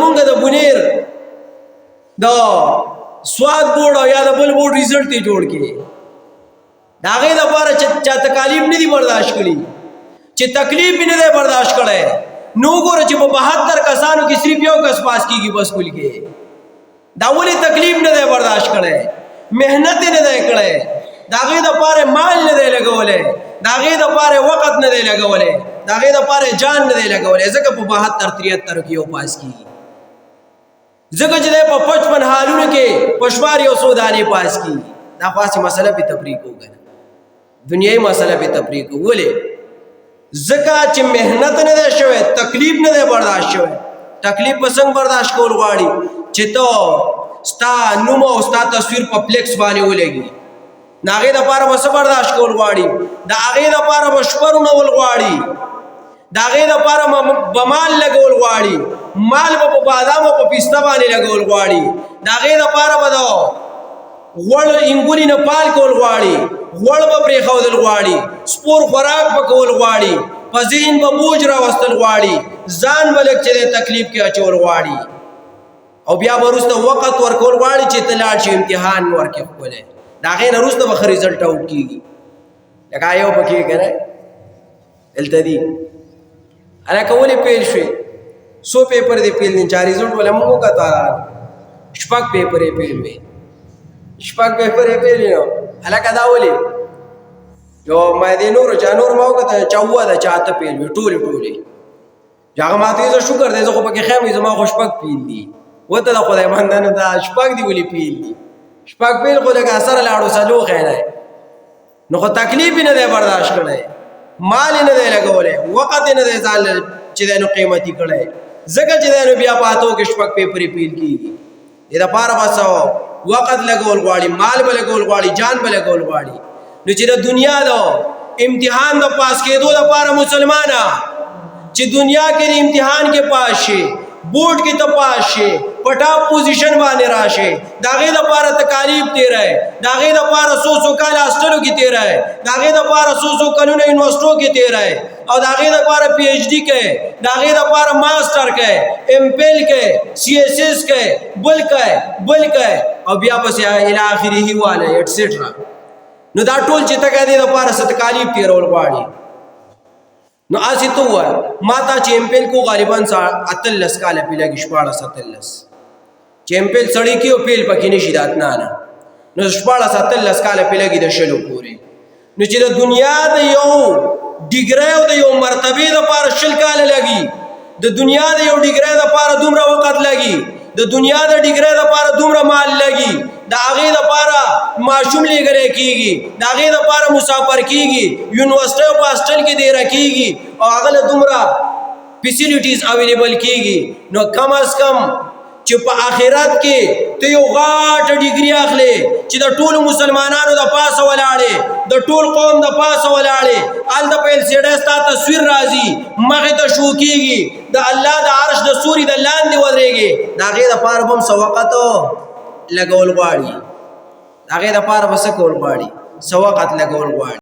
مونږ د بنیر د سواد بورډ او یا د بل بورډ ریزلټ ته جوړ کړي دا غي د لپاره چې تکالیف نه دي برداشت کړي چې تکلیف نه دی برداشت کړي نو ګوره چې په 72 کسانو کې صرف یو کس پاس کیږي بس کول کې دا ولې تکلیف نه دی برداشت کړي مهنت نه دی کړي دا غي د لپاره مال نه دی لګولې دا غي د لپاره وخت نه دی لګولې دا غي د لپاره جان نه دی لګولې ځکه په 72 73 کې یو پاس کیږي ځکه چې په 55 حالونو کې پښوار یو سودانه پاس کیږي دا خاصه مسله په تفریق وګڼه دنیاي مسله په تفریق ولې ځکه چې مهنت نه ده شوی تکلیف نه ده برداشت شوی تکلیف پسنګ برداشت کول غواړي چې ته ستا نوم او ستا تصویر په فلیکس باندې ولګي ناغه د پاره وس برداشت کول غواړي دا هغه د پاره بشپرونه ول غواړي دا هغه د پاره بمال لګول غواړي مال په بادام او په پسته باندې لګول غواړي دا هغه د پاره بدو وړ انګولي نه پال کول غواړي وړ په پرې خودل غواړي سپور خوراک په کول غواړي په ذهن په بوج را وستل غواړي ځان ملک چې تکلیف کې اچول غواړي او بیا ورسته وخت ورکول غواړي چې تلاړ شي امتحان ورکې کوله دا غي نه ورسته به ریزلټ اوټ کیږي لکه یو پکې کنه التدی انا کولې پیل شي سو پیپر دی پیل نه 4 ریزلټ ولا موږ کتا شپږ پیپر یې پیل وي شپږ پیپر یې پیل نو الکه دا ولي یو مې دې نور جانور ما وکړه چاوه دا چاته پیل وي ټوله هغه ماته زه شکر دې زه خو پکې خیر زما خوشپک پیل دي وته د خدای باندې دا شپږ دی ولي پیل دي شپږ پیل خو لکه اثر لاړو سلو خیره نو خو تکلیف نه دی برداشت کړي مال نه دی لګولې وخت نه دی ځال چې نو قیمتي کړي زګه چې نو بیا پاتو کې شپږ پیپر پیل کیږي دا لپاره باسو وخت لګول غواړي مال به لګول غواړي جان به لګول غواړي نو چې د دنیا دا امتحان د پاس کېدو لپاره مسلمانا چې دنیا کې امتحان کې پاس شي بورډ کې ته پاس شي پټا پوزیشن باندې راشه داغه د لپاره تکالیف دی رہے داغه د لپاره سو کال هاستلو کې دی رہے داغه د لپاره سو کلونه یونیورسيټو کې دی رہے او داغه د لپاره پی ایچ ډی کې داغه د لپاره ماستر کې ایم پیل کې سی ایس ایس کې بل کې او بیا پس الی اخره واله ایټسټرا نو دا ټول چې تګه دي د لپاره ستکالیف تیرول غواړي نو اسی تو ماتا چیمپل کو غالبا اتلس کاله پیلګی شپاړه ستلس چیمپل سړی کیو پیل پکې نشي داتنا نه نو شپاړه ستلس کاله پیلګی د شلو پوری نو چې د دنیا د یو ډیګری او د یو مرتبه د لپاره شل کاله لګي د دنیا د یو ډیګری د لپاره دومره وخت لګي د دنیا د ډیګری د لپاره دومره مال لګي دا هغه د لپاره ماشوم لګره کیږي دا هغه د لپاره مسافر کیږي یونیورسيټي او هاستل کې دی راکیږي او هغه له دومره فیسیلیټیز اویلیبل کیږي نو کم از کم چې په آخرت کې ته یو غاټ ډیګري اخلي چې د ټولو مسلمانانو د پاسه ولاړې د ټول قوم د پاسه ولاړې ال د پیل سیډستا تصویر راځي مغه ته شو کیږي د الله د عرش د سوري د لاندې ودرېږي دا غي د پاره بم سوقته لګول غواړي هغه د پاره بس کول غواړي سوقت لګول غواړي